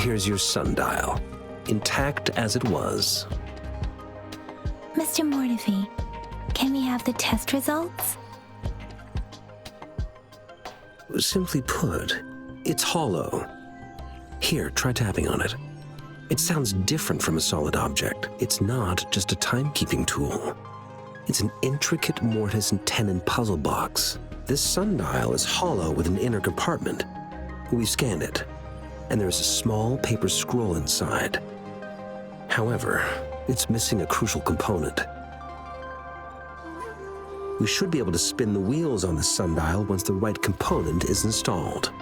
Here's your sundial, intact as it was. Mr. Mortefi, can we have the test results? Simply put, it's hollow. Here, try tapping on it. It sounds different from a solid object. It's not just a timekeeping tool. It's an intricate mortise and tenon puzzle box. This sundial is hollow with an inner compartment. We scanned it, and there is a small paper scroll inside. However, it's missing a crucial component. We should be able to spin the wheels on the sundial once the right component is installed.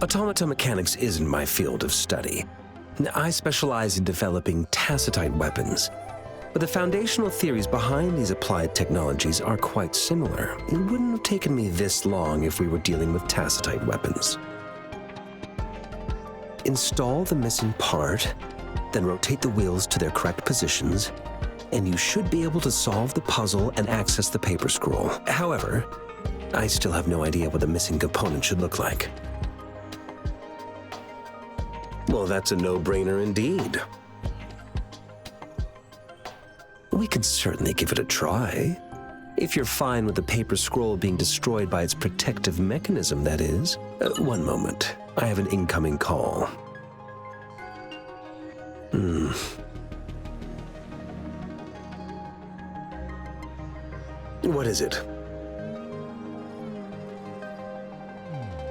Automata mechanics isn't my field of study. I specialize in developing tacitite weapons, but the foundational theories behind these applied technologies are quite similar. It wouldn't have taken me this long if we were dealing with tacitite weapons. Install the missing part, then rotate the wheels to their correct positions, and you should be able to solve the puzzle and access the paper scroll. However, I still have no idea what the missing component should look like. Well, that's a no-brainer indeed. We can certainly give it a try. If you're fine with the paper scroll being destroyed by its protective mechanism, that is. One moment. I have an incoming call. What is it?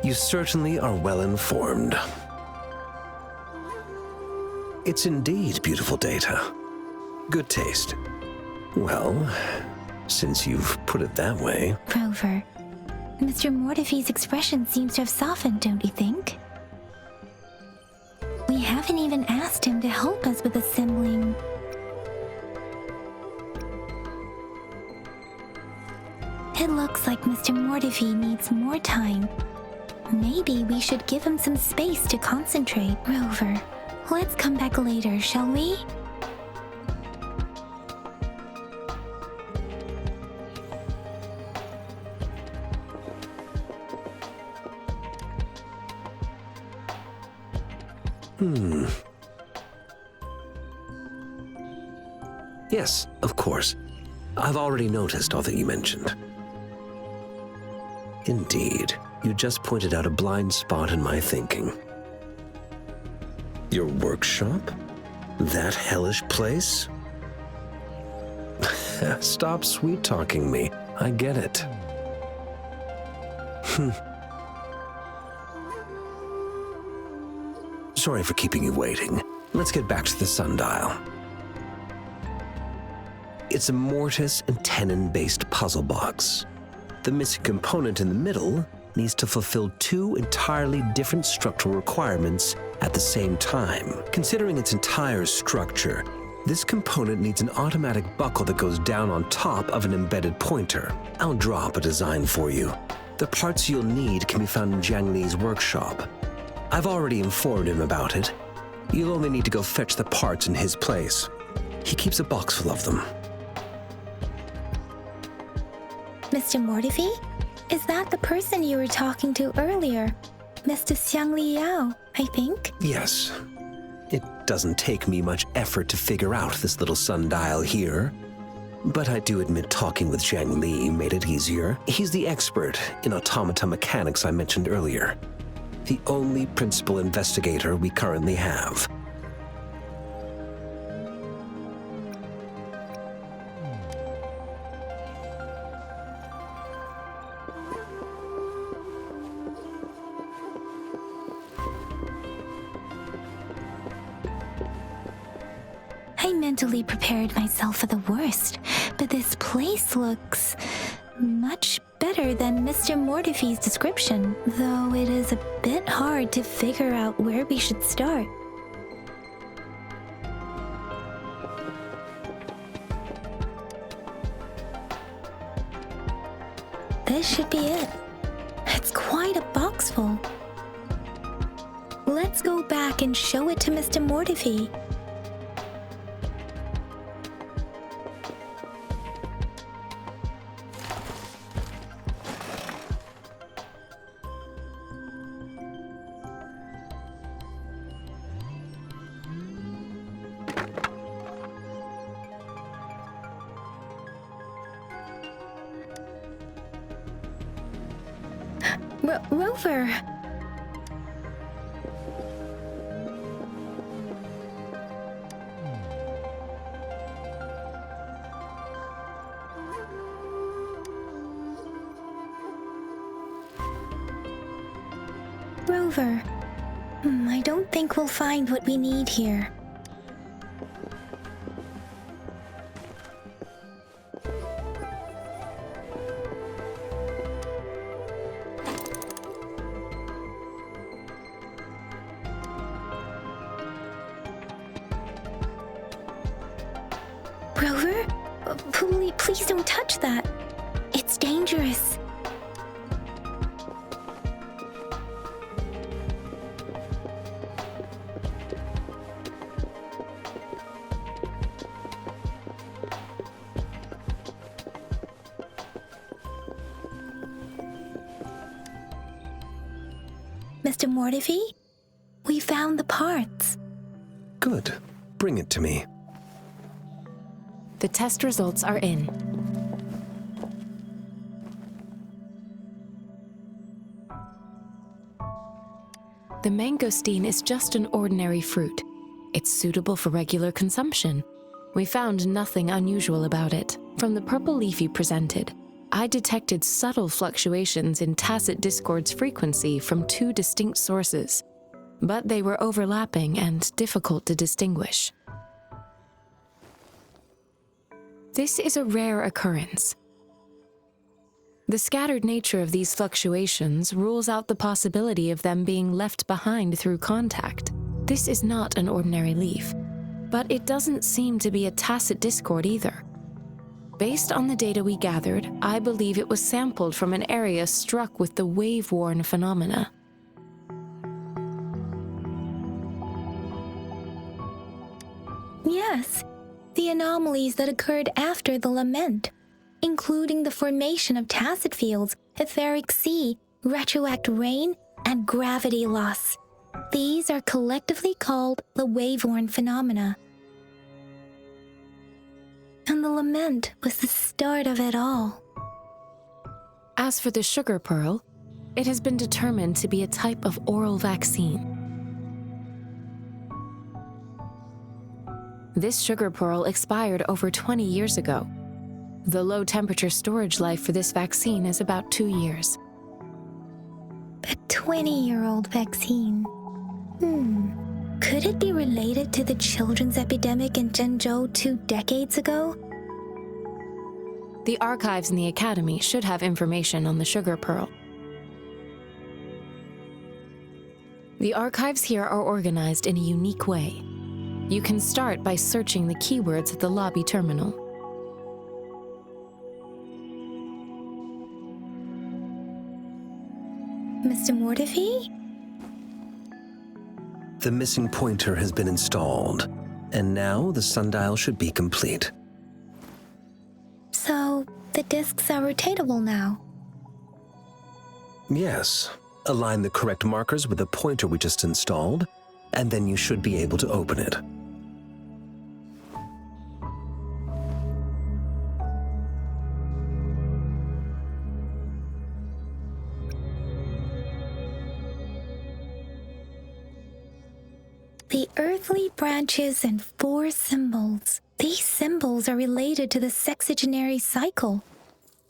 You certainly are well informed. It's indeed beautiful data. Good taste. Well, since you've put it that way... Rover, Mr. Mortefi's expression seems to have softened, don't you think? We haven't even asked him to help us with assembling... It looks like Mr. Mortefi needs more time. Maybe we should give him some space to concentrate. Rover, let's come back later, shall we? Yes, of course. I've already noticed all that you mentioned. Indeed, you just pointed out a blind spot in my thinking. Your workshop? That hellish place? Stop sweet-talking me. I get it. Sorry for keeping you waiting. Let's get back to the sundial. It's a mortise and tenon-based puzzle box. The missing component in the middle needs to fulfill two entirely different structural requirements at the same time. Considering its entire structure, this component needs an automatic buckle that goes down on top of an embedded pointer. I'll draw up a design for you. The parts you'll need can be found in Jiang Li's workshop. I've already informed him about it. You'll only need to go fetch the parts in his place. He keeps a box full of them. Mr. Mortefi? Is that the person you were talking to earlier? Mr. Xiang Liao, I think? Yes. It doesn't take me much effort to figure out this little sundial here. But I do admit talking with Jiang Li made it easier. He's the expert in automata mechanics I mentioned earlier. The only principal investigator we currently have. I mentally prepared myself for the worst, but this place looks much better than Mr. Mortefi's description, though it is a bit hard to figure out where we should start. This should be it. It's quite a box full. Let's go back and show it to Mr. Mortefi. Rover! Rover, I don't think we'll find what we need here. Rover? Please don't touch that. It's dangerous. Mr. Mortivy, we found the parts. Good. Bring it to me. The test results are in. The mangosteen is just an ordinary fruit. It's suitable for regular consumption. We found nothing unusual about it. From the purple leaf you presented, I detected subtle fluctuations in tacit discord's frequency from two distinct sources, but they were overlapping and difficult to distinguish. This is a rare occurrence. The scattered nature of these fluctuations rules out the possibility of them being left behind through contact. This is not an ordinary leaf, but it doesn't seem to be a tacit discord either. Based on the data we gathered, I believe it was sampled from an area struck with the wave-worn phenomena. Yes, the anomalies that occurred after the lament, including the formation of tacit fields, etheric sea, retroact rain, and gravity loss. These are collectively called the wave-worn phenomena. And the lament was the start of it all. As for the sugar pearl, it has been determined to be a type of oral vaccine. This sugar pearl expired over 20 years ago. The low-temperature storage life for this vaccine is about 2 years. A 20-year-old vaccine. Could it be related to the children's epidemic in Zhengzhou 2 decades ago? The archives in the Academy should have information on the sugar pearl. The archives here are organized in a unique way. You can start by searching the keywords at the lobby terminal. Mr. Mortivy? The missing pointer has been installed, and now the sundial should be complete. So, the discs are rotatable now? Yes. Align the correct markers with the pointer we just installed, and then you should be able to open it. The earthly branches and 4 symbols. These symbols are related to the sexagenary cycle.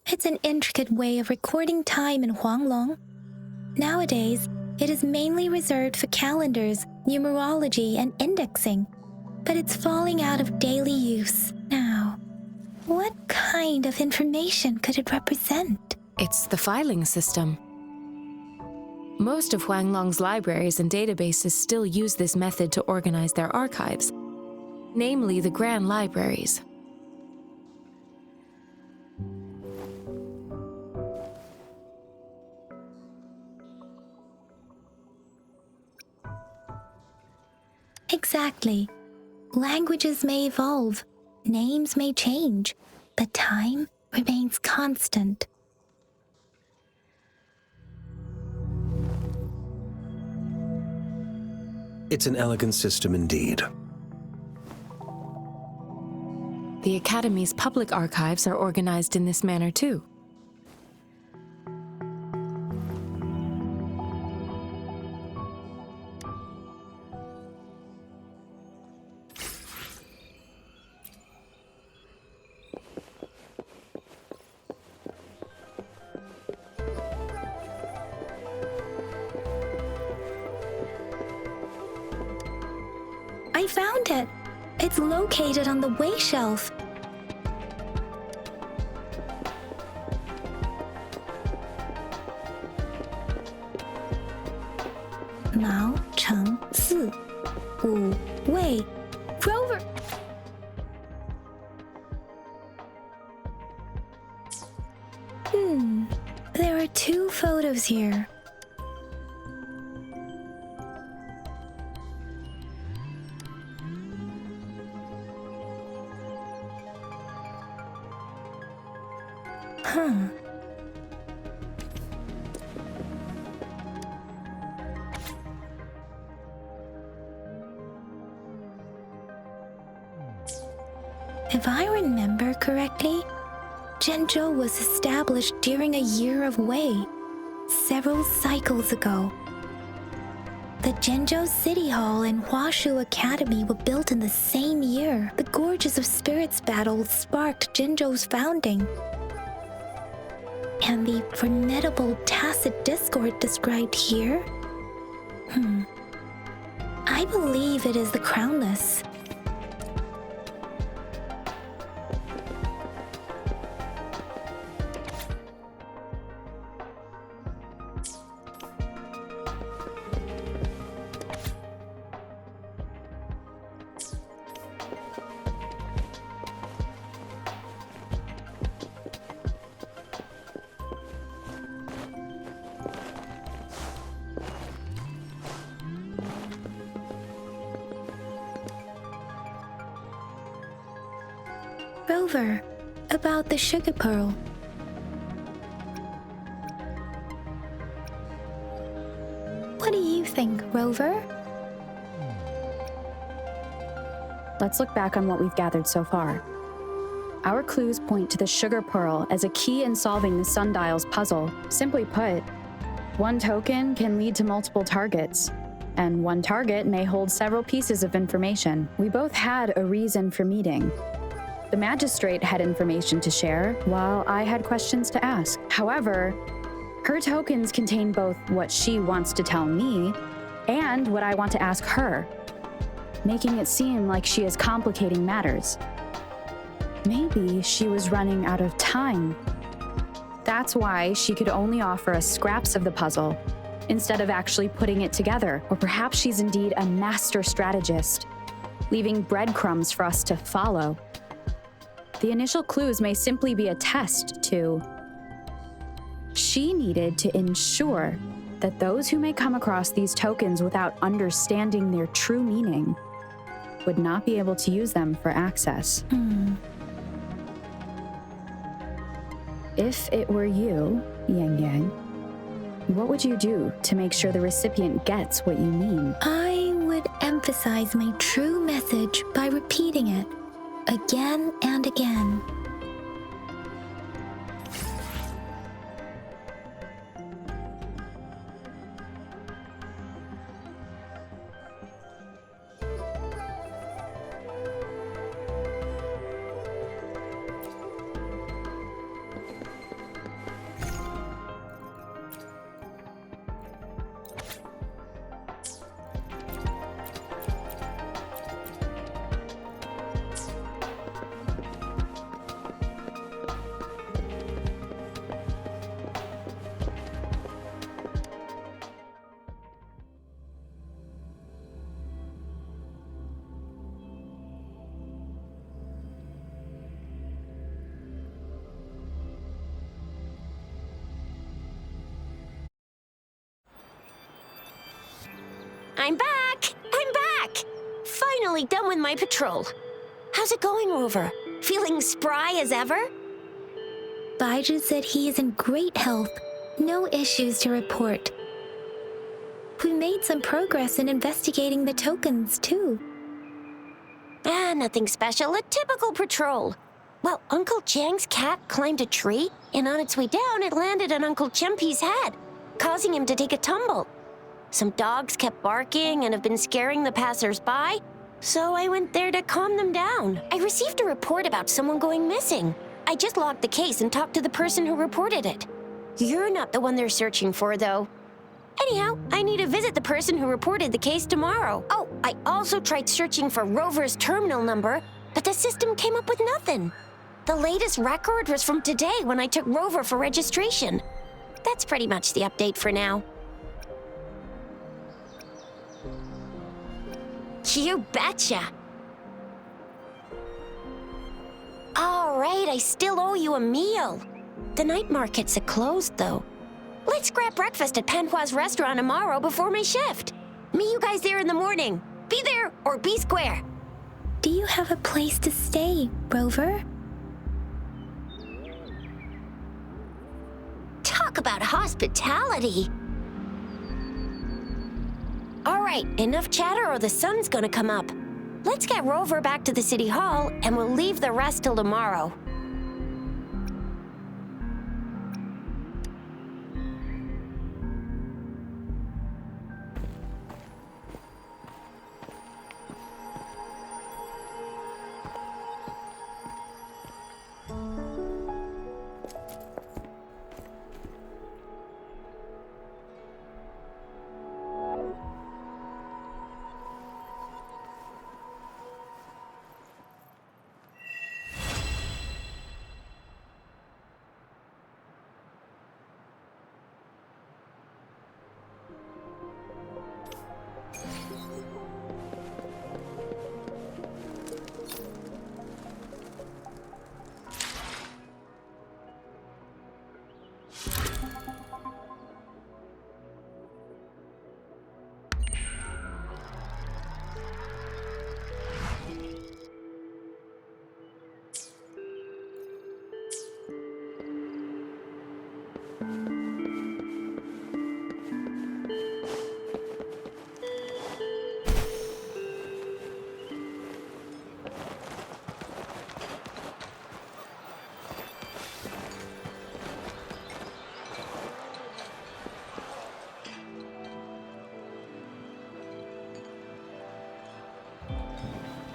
It's an intricate way of recording time in Huanglong. Nowadays, it is mainly reserved for calendars, numerology, and indexing, but it's falling out of daily use now. What kind of information could it represent? It's the filing system. Most of Huanglong's libraries and databases still use this method to organize their archives, namely the Grand Libraries. Exactly. Languages may evolve, names may change, but time remains constant. It's an elegant system indeed. The Academy's public archives are organized in this manner too. I found it. It's located on the way shelf. Mao Cheng Si Wu Wei Rover. There are 2 photos here. If I remember correctly, Zhenzhou was established during a year of Wei, several cycles ago. The Zhenzhou City Hall and Huashu Academy were built in the same year. The Gorges of Spirits battle sparked Zhenzhou's founding. And the formidable tacit discord described here? I believe it is the Crownless. Rover, about the sugar pearl. What do you think, Rover? Let's look back on what we've gathered so far. Our clues point to the sugar pearl as a key in solving the sundial's puzzle. Simply put, one token can lead to multiple targets, and one target may hold several pieces of information. We both had a reason for meeting. The magistrate had information to share, while I had questions to ask. However, her tokens contain both what she wants to tell me and what I want to ask her, making it seem like she is complicating matters. Maybe she was running out of time. That's why she could only offer us scraps of the puzzle, instead of actually putting it together. Or perhaps she's indeed a master strategist, leaving breadcrumbs for us to follow. The initial clues may simply be a test to... She needed to ensure that those who may come across these tokens without understanding their true meaning would not be able to use them for access. If it were you, Yang Yang, what would you do to make sure the recipient gets what you mean? I would emphasize my true message by repeating it again and again. I'm back! I'm back! Finally done with my patrol. How's it going, Rover? Feeling spry as ever? Baiju said he is in great health. No issues to report. We made some progress in investigating the tokens, too. Nothing special. A typical patrol. Well, Uncle Chang's cat climbed a tree, and on its way down, it landed on Uncle Chempi's head, causing him to take a tumble. Some dogs kept barking and have been scaring the passers-by, so I went there to calm them down. I received a report about someone going missing. I just logged the case and talked to the person who reported it. You're not the one they're searching for, though. Anyhow, I need to visit the person who reported the case tomorrow. Oh, I also tried searching for Rover's terminal number, but the system came up with nothing. The latest record was from today when I took Rover for registration. That's pretty much the update for now. You betcha! All right, I still owe you a meal. The night markets are closed, though. Let's grab breakfast at Panhua's restaurant tomorrow before my shift. Meet you guys there in the morning. Be there or be square. Do you have a place to stay, Rover? Talk about hospitality. All right, enough chatter or the sun's gonna come up. Let's get Rover back to the city hall and we'll leave the rest till tomorrow.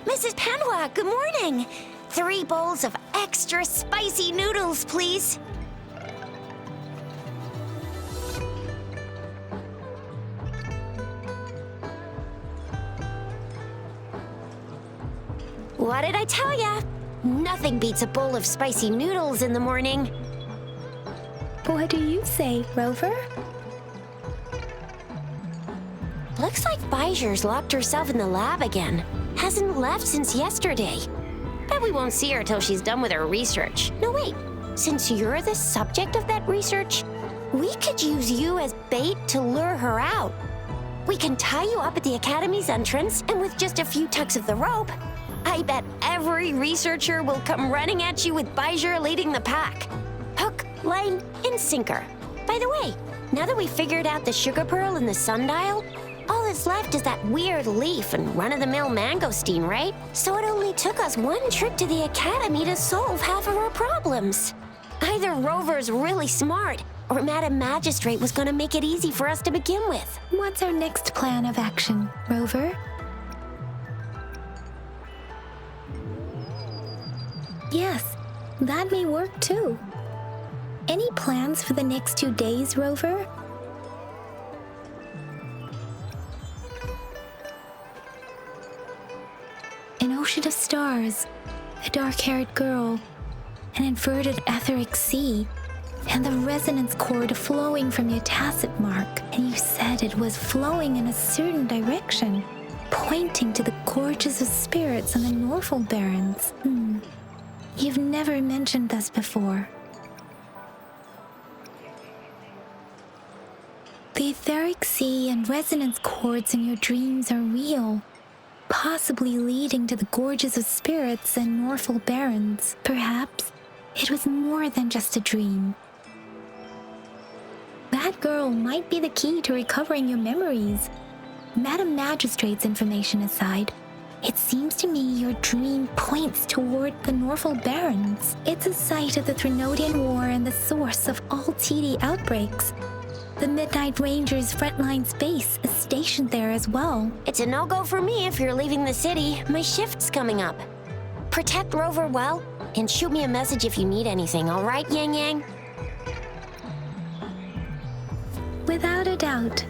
Mrs. Panhua, good morning. 3 bowls of extra spicy noodles, please. What did I tell ya? Nothing beats a bowl of spicy noodles in the morning. What do you say, Rover? Looks like Bijou's locked herself in the lab again. Hasn't left since yesterday. Bet we won't see her till she's done with her research. No, wait. Since you're the subject of that research, we could use you as bait to lure her out. We can tie you up at the Academy's entrance, and with just a few tugs of the rope, I bet every researcher will come running at you with Bijou leading the pack. Hook, line, and sinker. By the way, now that we've figured out the sugar pearl and the sundial, all that's left is that weird leaf and run-of-the-mill mangosteen, right? So it only took us 1 trip to the Academy to solve half of our problems. Either Rover's really smart, or Madam Magistrate was gonna make it easy for us to begin with. What's our next plan of action, Rover? Yes, that may work too. Any plans for the next 2 days, Rover? An ocean of stars, a dark-haired girl, an inverted etheric sea, and the resonance cord flowing from your tacit mark. And you said it was flowing in a certain direction, pointing to the gorges of spirits on the Norfolk Barrens. You've never mentioned this before. The etheric sea and resonance cords in your dreams are real, possibly leading to the gorges of spirits and Norfolk Barrens. Perhaps it was more than just a dream. That girl might be the key to recovering your memories. Madam Magistrate's information aside, it seems to me your dream points toward the Norfolk Barrens. It's a site of the Threnodian War and the source of all TD outbreaks. The Midnight Ranger's frontline base is stationed there as well. It's a no-go for me if you're leaving the city. My shift's coming up. Protect Rover well, and shoot me a message if you need anything, all right, Yang Yang? Without a doubt.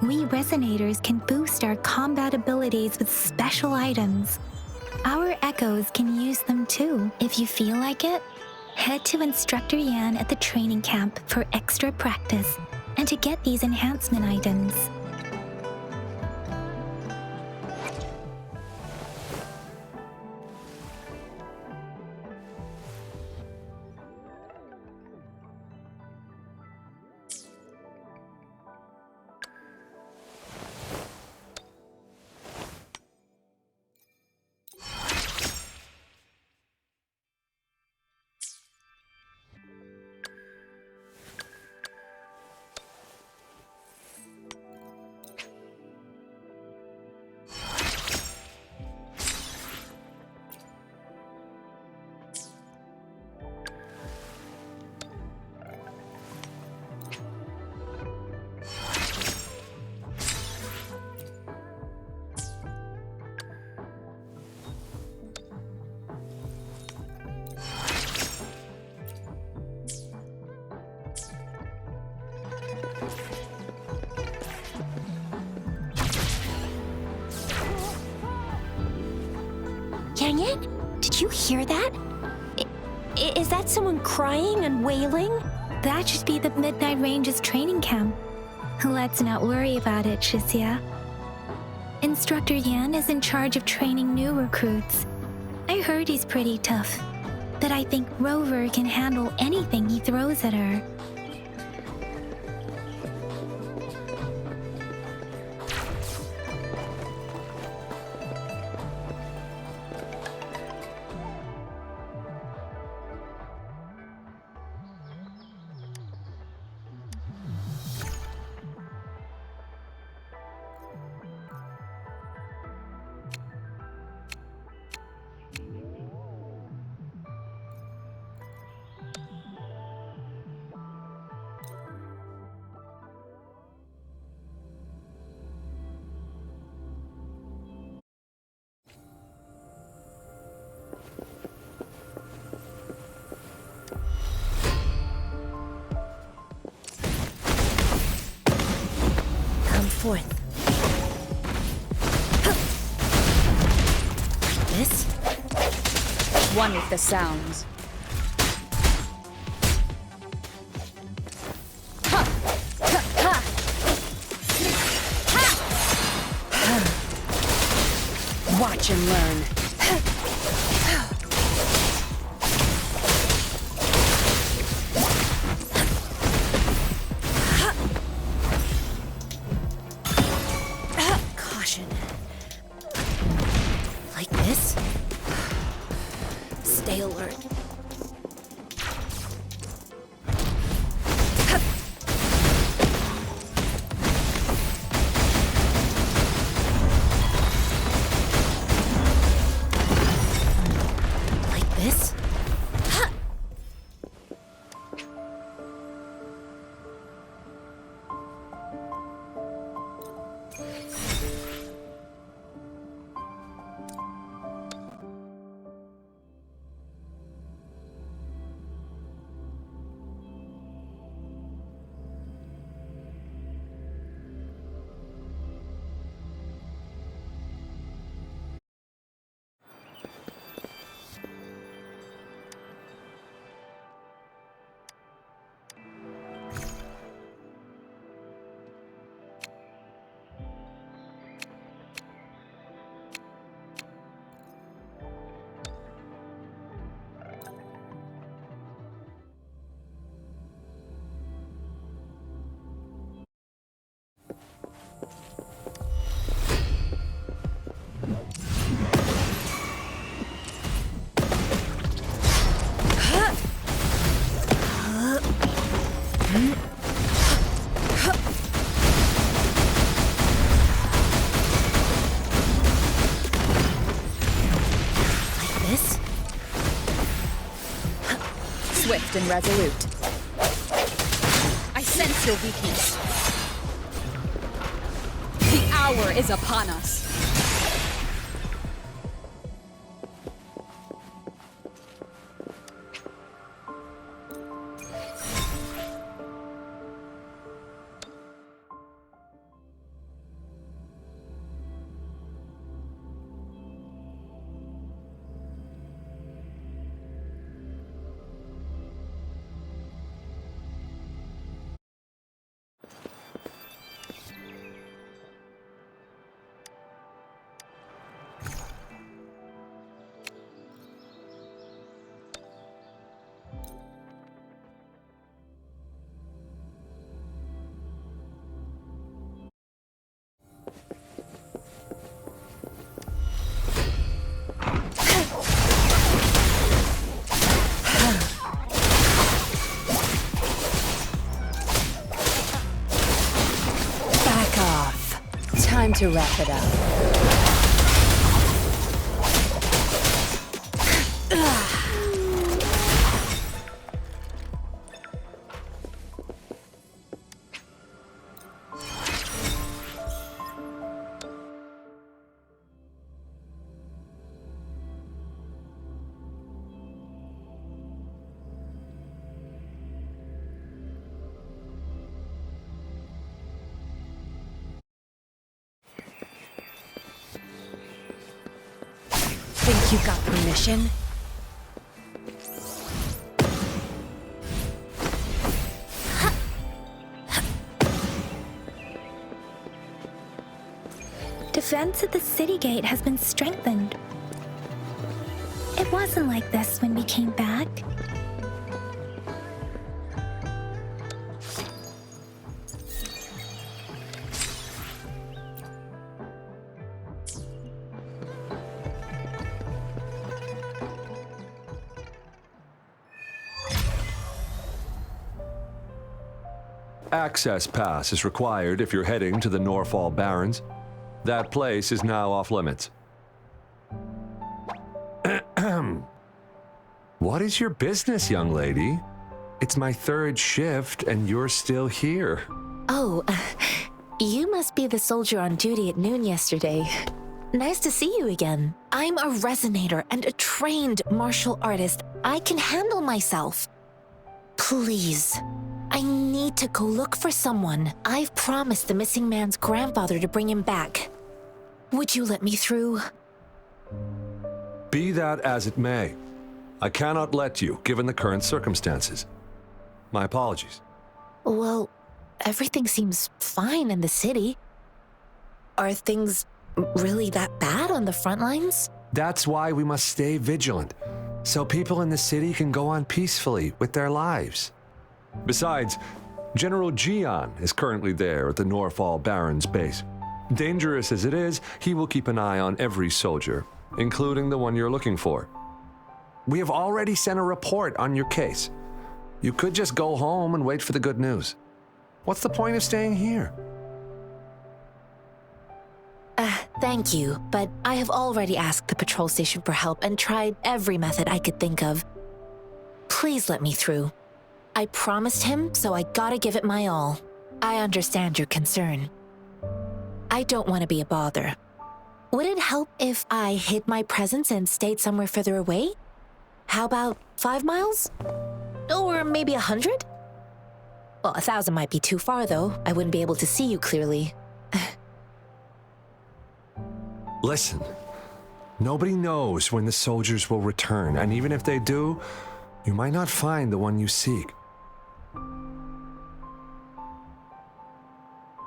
We resonators can boost our combat abilities with special items. Our echoes can use them too. If you feel like it, head to Instructor Yan at the training camp for extra practice and to get these enhancement items. Yang, did you hear that? Is that someone crying and wailing? That should be the Midnight Ranges training camp. Let's not worry about it, Shisia. Instructor Yan is in charge of training new recruits. I heard he's pretty tough, but I think Rover can handle anything he throws at her. Forth. This? One with the sounds. Watch and learn. Like this? Stay alert. Like this? Swift and resolute. I sense your weakness. The hour is upon us. to wrap it up. Think you got permission? Defense at the city gate has been strengthened. It wasn't like this when we came back. Access pass is required if you're heading to the Norfall Barrens. That place is now off limits. What is your business, young lady? It's my third shift and you're still here. Oh, you must be the soldier on duty at noon yesterday. Nice to see you again. I'm a resonator and a trained martial artist. I can handle myself. Please, I need to go look for someone. I've promised the missing man's grandfather to bring him back. Would you let me through? Be that as it may, I cannot let you, given the current circumstances. My apologies. Well, everything seems fine in the city. Are things really that bad on the front lines? That's why we must stay vigilant, so people in the city can go on peacefully with their lives. Besides, General Gian is currently there at the Norfall Barrens base. Dangerous as it is, he will keep an eye on every soldier, including the one you're looking for. We have already sent a report on your case. You could just go home and wait for the good news. What's the point of staying here? Thank you, but I have already asked the patrol station for help and tried every method I could think of. Please let me through. I promised him, so I gotta give it my all. I understand your concern. I don't want to be a bother. Would it help if I hid my presence and stayed somewhere further away? How about 5 miles? Or maybe 100? Well, 1,000 might be too far, though. I wouldn't be able to see you clearly. Listen, nobody knows when the soldiers will return, and even if they do, you might not find the one you seek.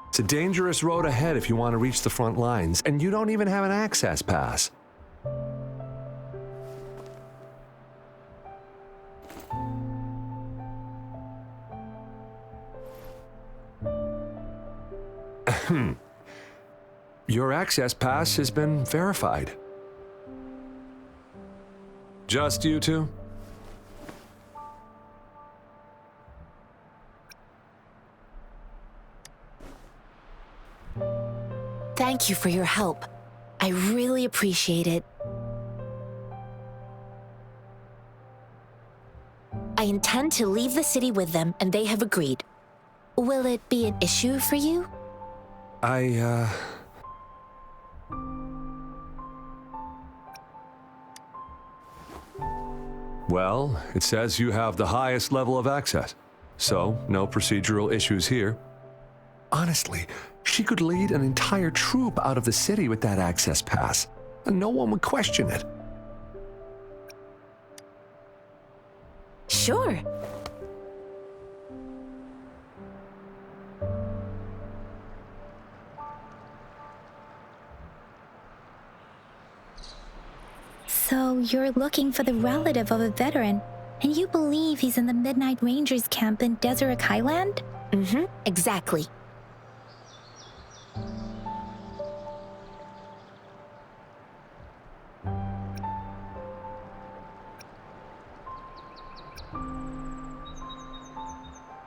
It's a dangerous road ahead if you want to reach the front lines, and you don't even have an access pass. Your access pass has been verified. Just you two? Thank you for your help. I really appreciate it. I intend to leave the city with them, and they have agreed. Will it be an issue for you? Well, it says you have the highest level of access, so no procedural issues here. Honestly, she could lead an entire troop out of the city with that access pass, and no one would question it. Sure. So you're looking for the relative of a veteran, and you believe he's in the Midnight Rangers camp in Deseret Highland? Mm-hmm, exactly.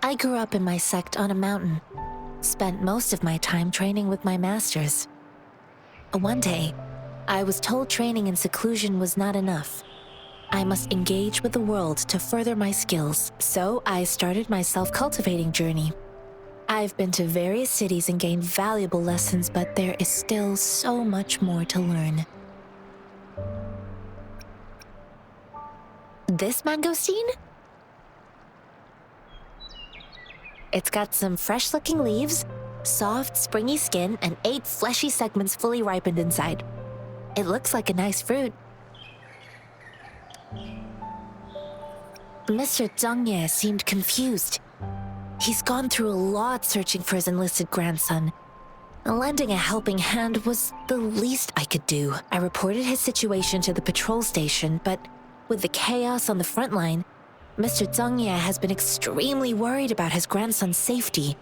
I grew up in my sect on a mountain. Spent most of my time training with my masters. One day, I was told training in seclusion was not enough. I must engage with the world to further my skills, so I started my self-cultivating journey. I've been to various cities and gained valuable lessons, but there is still so much more to learn. This mangosteen? It's got some fresh-looking leaves, soft, springy skin, and 8 fleshy segments fully ripened inside. It looks like a nice fruit. Mr. Zhang seemed confused. He's gone through a lot searching for his enlisted grandson. Lending a helping hand was the least I could do. I reported his situation to the patrol station, but with the chaos on the front line, Mr. Zhang has been extremely worried about his grandson's safety.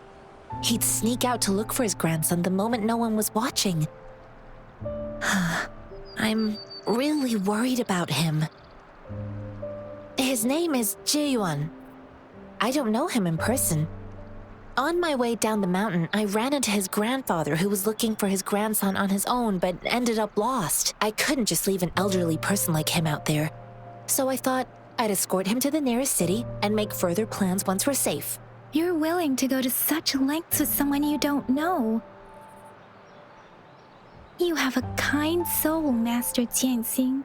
He'd sneak out to look for his grandson the moment no one was watching. I'm really worried about him. His name is Jiyuan. I don't know him in person. On my way down the mountain, I ran into his grandfather who was looking for his grandson on his own but ended up lost. I couldn't just leave an elderly person like him out there. So I thought I'd escort him to the nearest city and make further plans once we're safe. You're willing to go to such lengths with someone you don't know. You have a kind soul, Master Jianxing.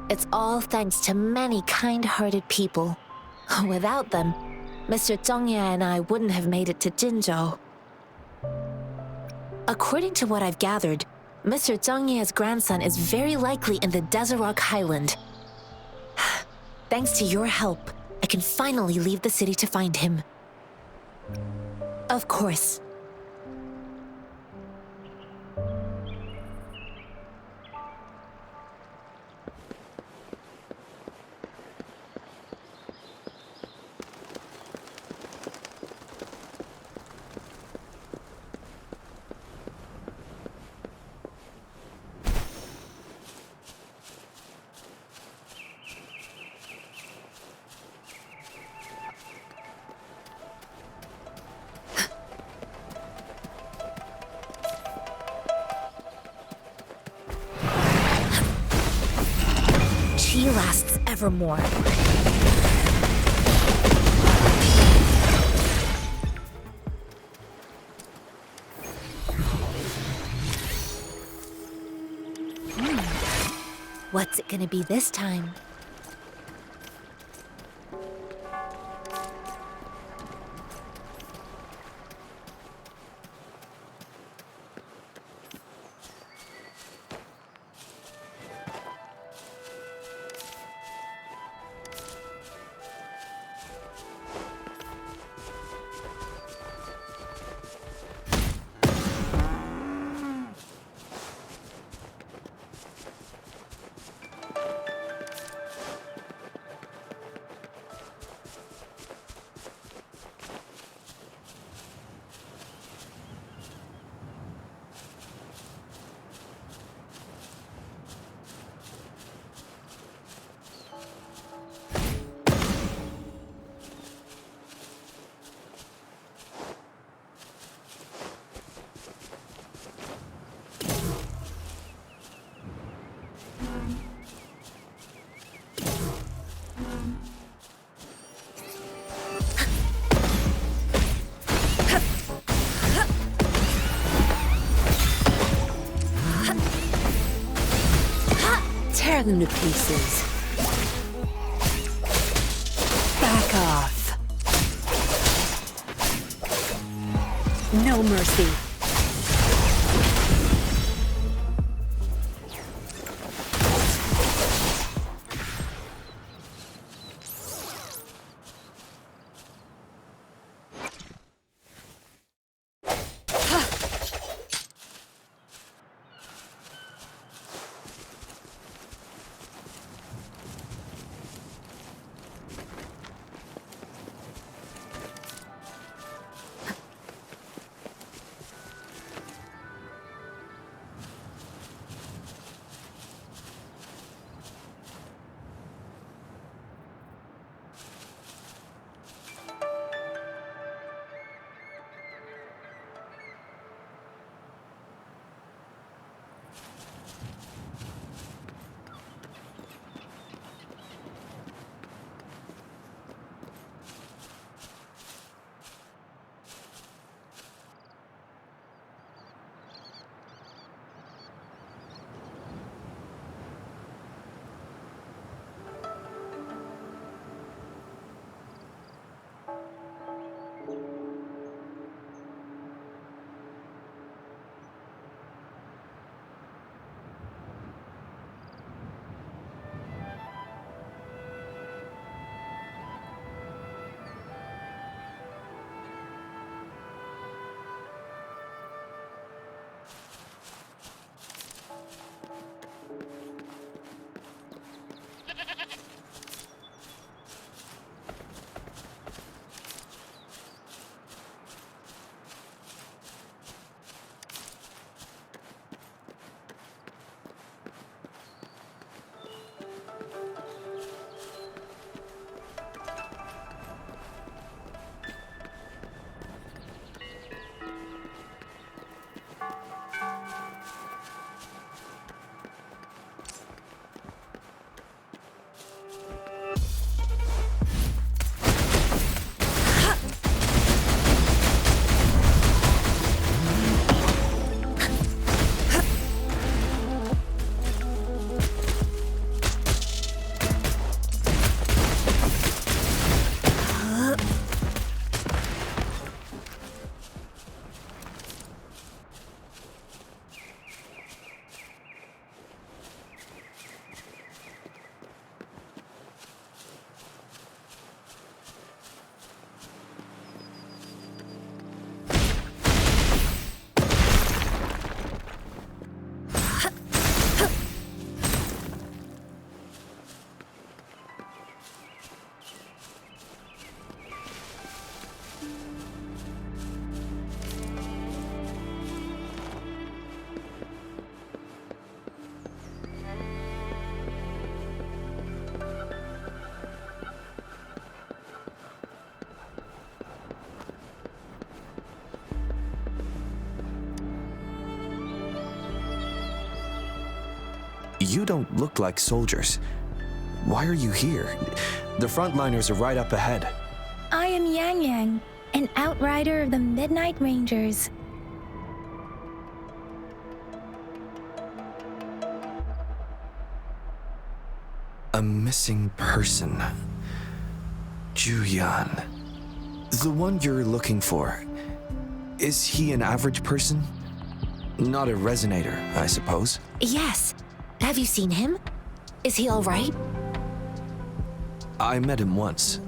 It's all thanks to many kind-hearted people. Without them, Mr. Zhang and I wouldn't have made it to Jinzhou. According to what I've gathered, Mr. Zhang's grandson is very likely in the Desert Highland. Thanks to your help, I can finally leave the city to find him. Of course. She lasts evermore. What's it gonna be this time? Tear them to pieces. Back off. No mercy. You don't look like soldiers. Why are you here? The frontliners are right up ahead. I am Yang Yang, an outrider of the Midnight Rangers. A missing person. Juyan. The one you're looking for. Is he an average person? Not a resonator, I suppose. Yes. Have you seen him? Is he all right? I met him once.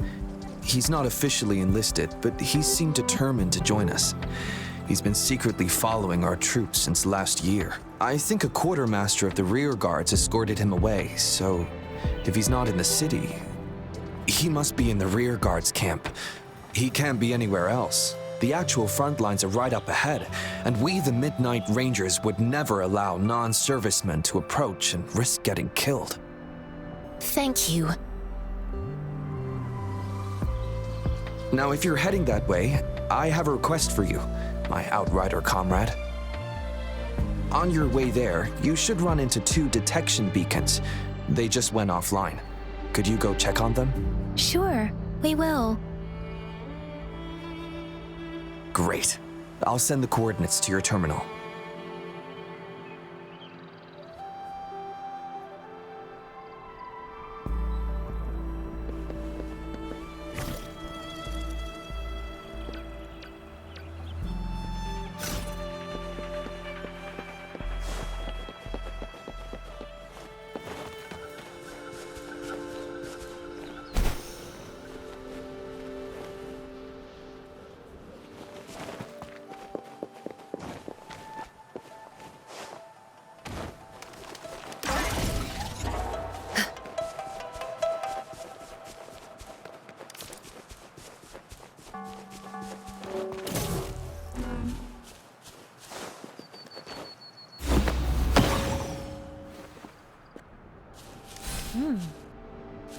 He's not officially enlisted, but he seemed determined to join us. He's been secretly following our troops since last year. I think a quartermaster of the rear guards escorted him away, so if he's not in the city, he must be in the rear guards camp. He can't be anywhere else. The actual front lines are right up ahead, and we, the Midnight Rangers, would never allow non-servicemen to approach and risk getting killed. Thank you. Now, if you're heading that way, I have a request for you, my outrider comrade. On your way there, you should run into 2 detection beacons. They just went offline. Could you go check on them? Sure, we will. Great. I'll send the coordinates to your terminal.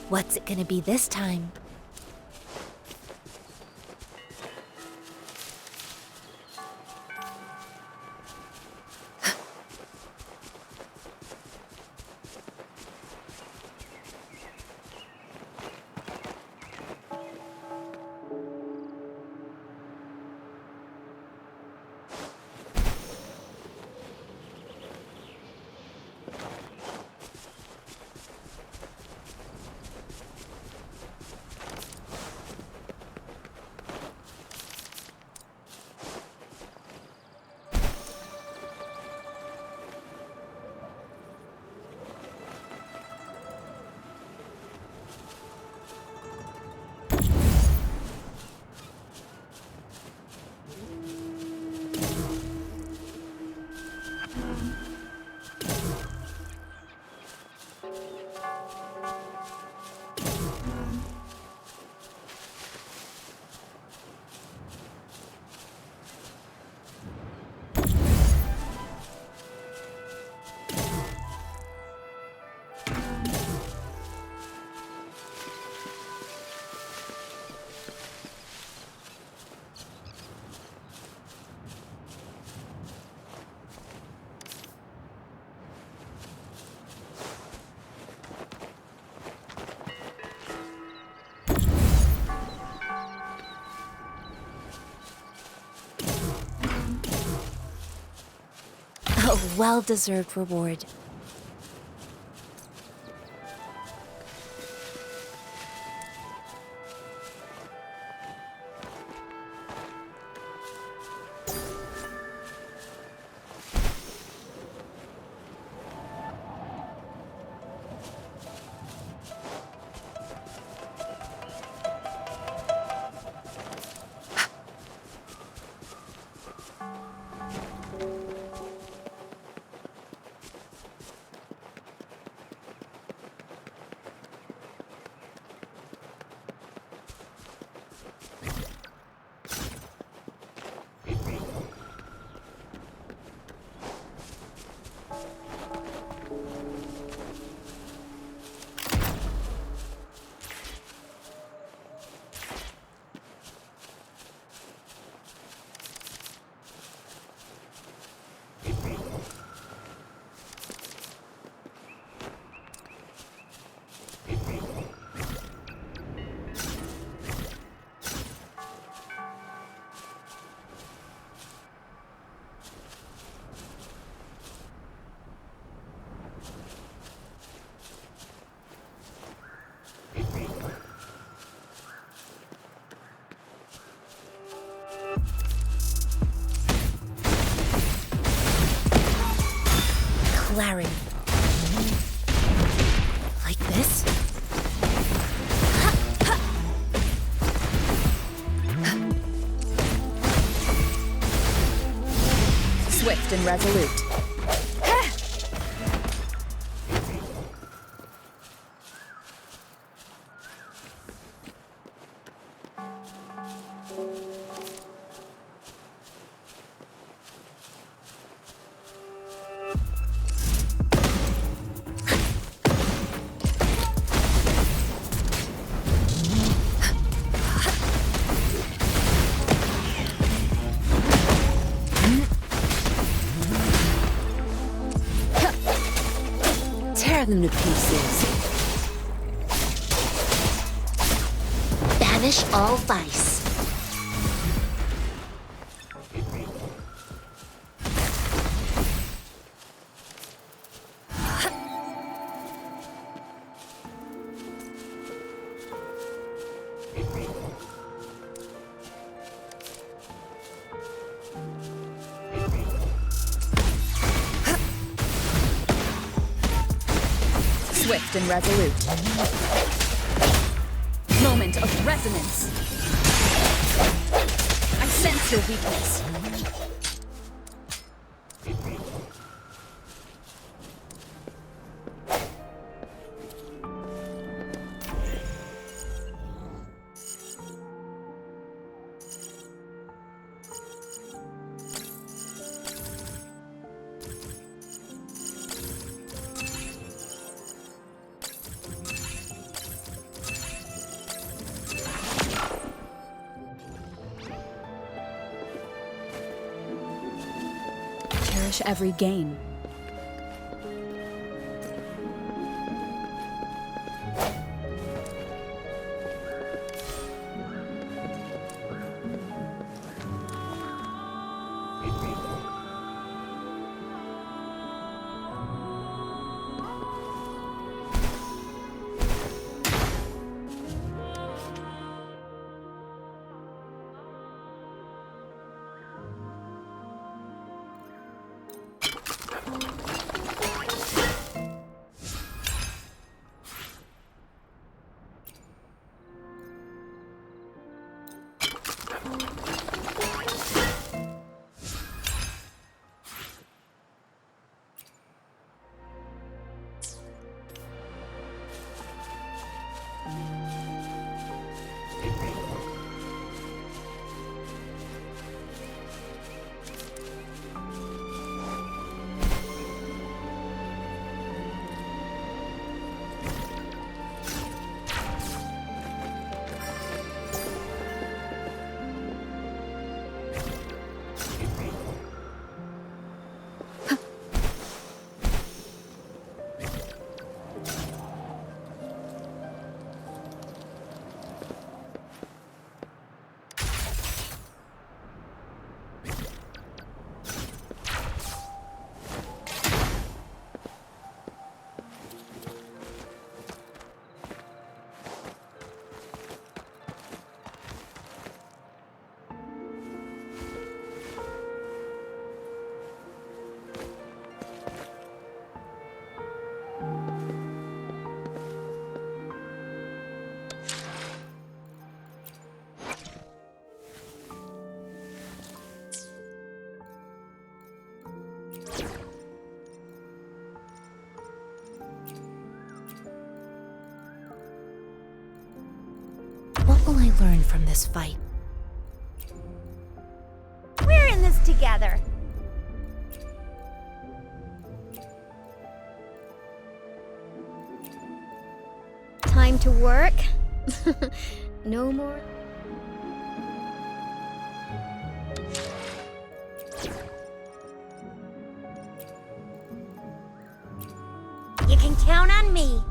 What's it gonna be this time? A well-deserved reward. glaring. Like this? Swift and resolute. Tear them to pieces. Banish all vice. Swift and resolute. Moment of resonance. I sense your weakness. Cherish every gain. What will I learn from this fight? We're in this together. Time to work. No more. You can count on me.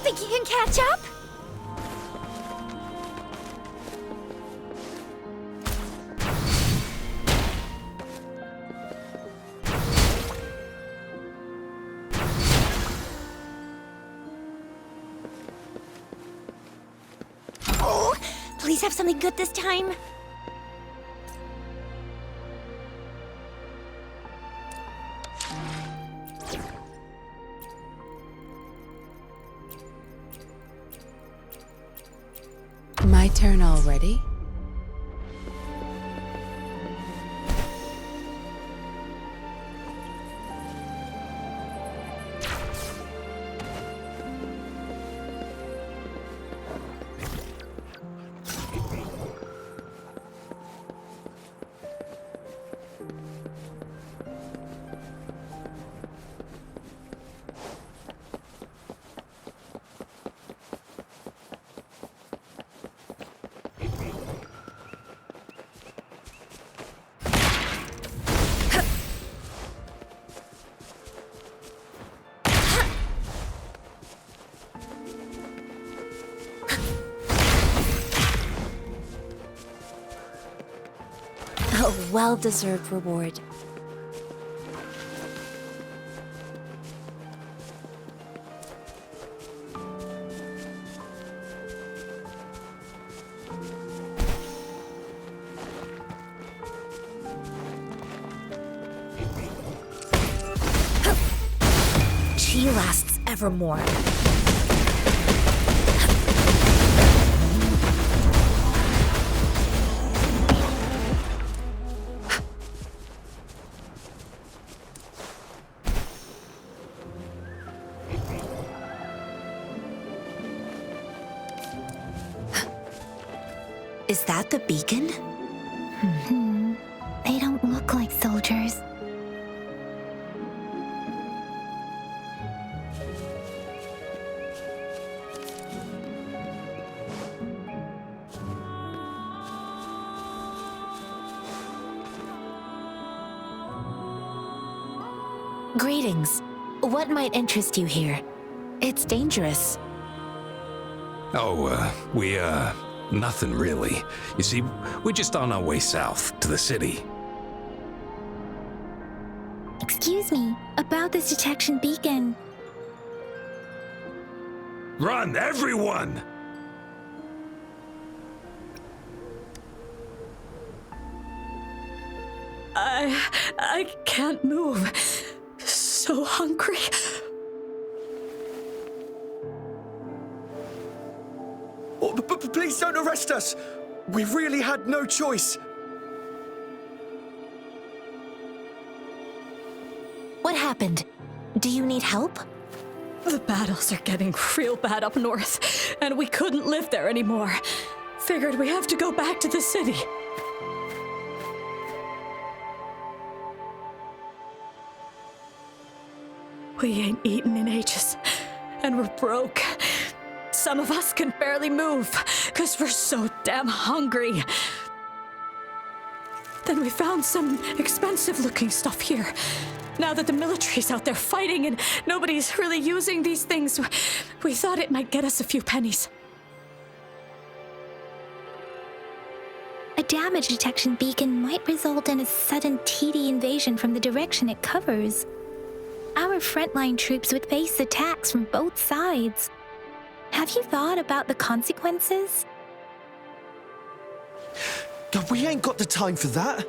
Think you can catch up? Please have something good this time. My turn already? A well-deserved reward. She lasts evermore. Is that the beacon? They don't look like soldiers. Greetings. What might interest you here? It's dangerous. Nothing really. You see, we're just on our way south to the city. Excuse me, about this detection beacon. Run, everyone! I can't move. So hungry. Oh, but please don't arrest us! We really had no choice. What happened? Do you need help? The battles are getting real bad up north, and we couldn't live there anymore. Figured we have to go back to the city. We ain't eaten in ages, and we're broke. Some of us can barely move, because we're so damn hungry. Then we found some expensive-looking stuff here. Now that the military's out there fighting and nobody's really using these things, we thought it might get us a few pennies. A damage detection beacon might result in a sudden TD invasion from the direction it covers. Our frontline troops would face attacks from both sides. Have you thought about the consequences? God, we ain't got the time for that.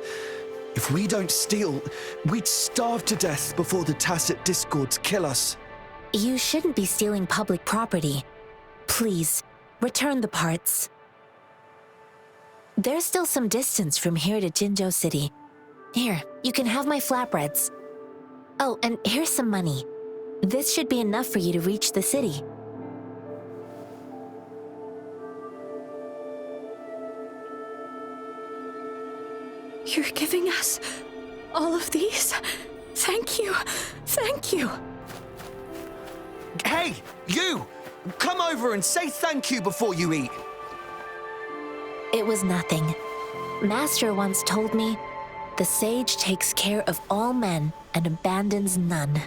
If we don't steal, we'd starve to death before the tacit discords kill us. You shouldn't be stealing public property. Please, return the parts. There's still some distance from here to Jinzhou City. Here, you can have my flatbreads. Oh, and here's some money. This should be enough for you to reach the city. You're giving us all of these? Thank you. Thank you. Hey, you! Come over and say thank you before you eat. It was nothing. Master once told me, the sage takes care of all men and abandons none.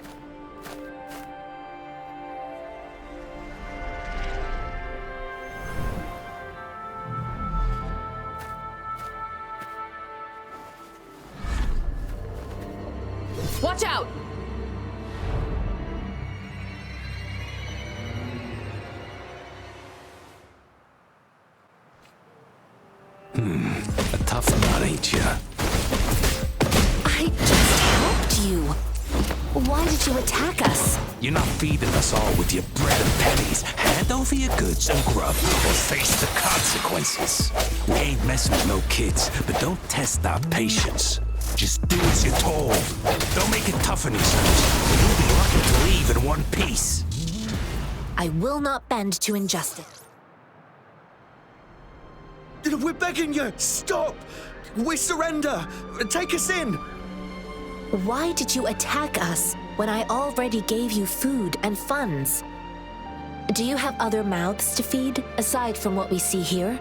Watch out! A tough nut, ain't ya? I just helped you. Why did you attack us? You're not feeding us all with your bread and pennies. Hand over your goods and grub, or face the consequences. We ain't messing with no kids, but don't test our patience. Just do as you're told. Don't make it tough on yourselves, or you'll be lucky to leave in one piece. I will not bend to injustice. We're begging you! Stop! We surrender! Take us in! Why did you attack us when I already gave you food and funds? Do you have other mouths to feed, aside from what we see here?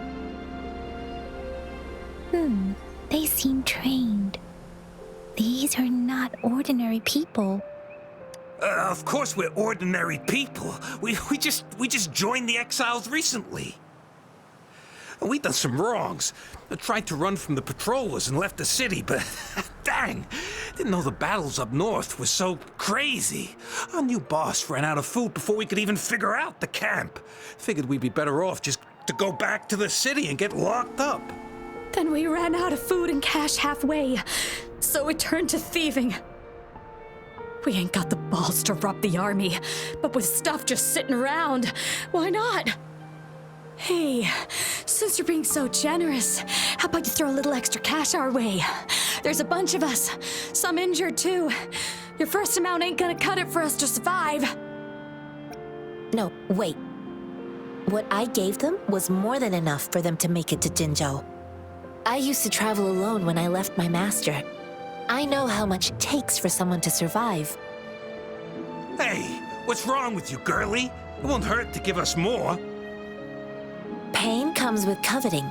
They seem trained. These are not ordinary people. Of course we're ordinary people. We just joined the exiles recently. We done some wrongs. Tried to run from the patrollers and left the city, but dang, didn't know the battles up north were so crazy. Our new boss ran out of food before we could even figure out the camp. Figured we'd be better off just to go back to the city and get locked up. Then we ran out of food and cash halfway, so we turned to thieving. We ain't got the balls to rob the army, but with stuff just sitting around, why not? Hey, since you're being so generous, how about you throw a little extra cash our way? There's a bunch of us, some injured too. Your first amount ain't gonna cut it for us to survive. No, wait. What I gave them was more than enough for them to make it to Jinzhou. I used to travel alone when I left my master. I know how much it takes for someone to survive. Hey, what's wrong with you, girlie? It won't hurt to give us more. Pain comes with coveting.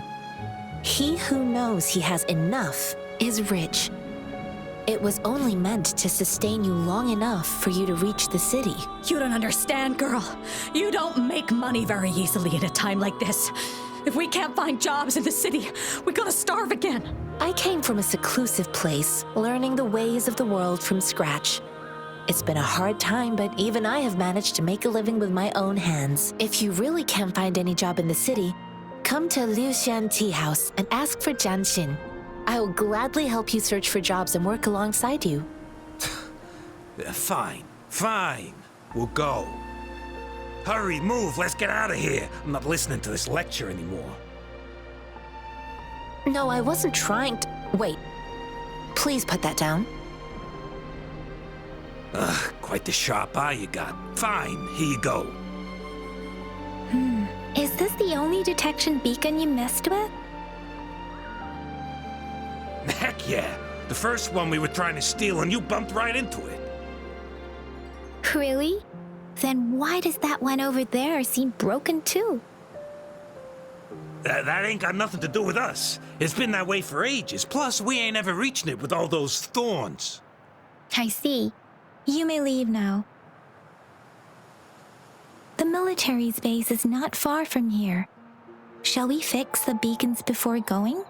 He who knows he has enough is rich. It was only meant to sustain you long enough for you to reach the city. You don't understand, girl. You don't make money very easily at a time like this. If we can't find jobs in the city, we're gonna starve again. I came from a seclusive place, learning the ways of the world from scratch. It's been a hard time, but even I have managed to make a living with my own hands. If you really can't find any job in the city, come to Liuxian Tea House and ask for Jian Xin. I will gladly help you search for jobs and work alongside you. Fine. We'll go. Hurry, move, let's get out of here. I'm not listening to this lecture anymore. No, I wasn't trying to... Wait. Please put that down. Quite the sharp eye you got. Fine, here you go. Is this the only detection beacon you messed with? Heck yeah. The first one we were trying to steal and you bumped right into it. Really? Then why does that one over there seem broken too? That ain't got nothing to do with us. It's been that way for ages. Plus, we ain't ever reaching it with all those thorns. I see. You may leave now. The military's base is not far from here. Shall we fix the beacons before going?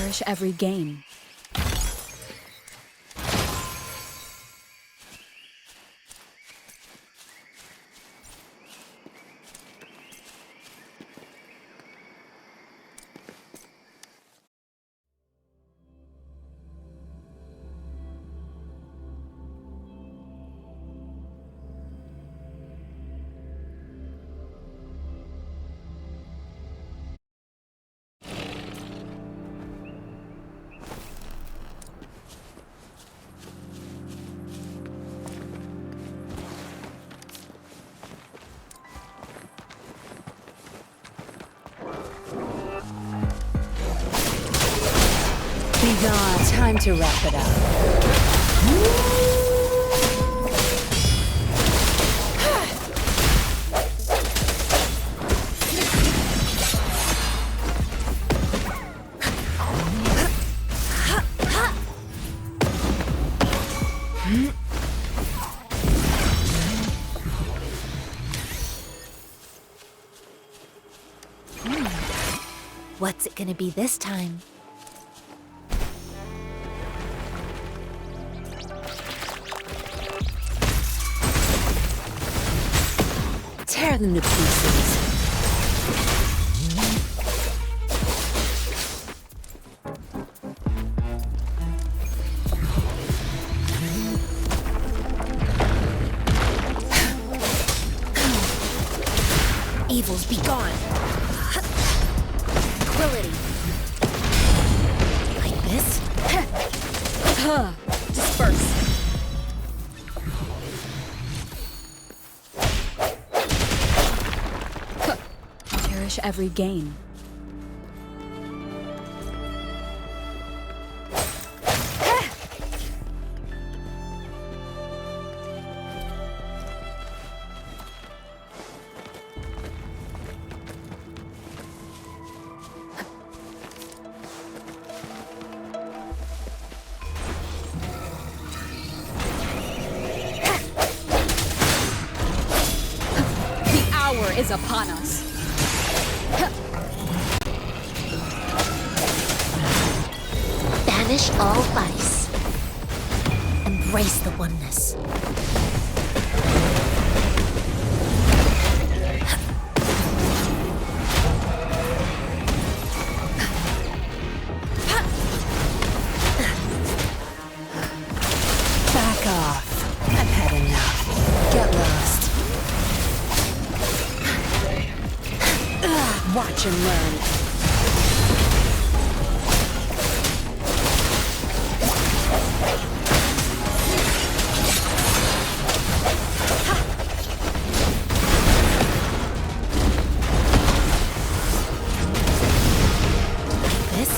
Cherish every game. Begone. Time to wrap it up. What's it gonna be this time? Tear them to pieces. Evils be gone. Tranquility. Like this? Disperse. Cherish every game. Is upon us. Banish all vice. Embrace the oneness. Back off. I've had enough. Get lost. Watch and learn. This?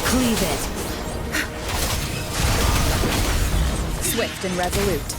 Cleave it. Swift and resolute.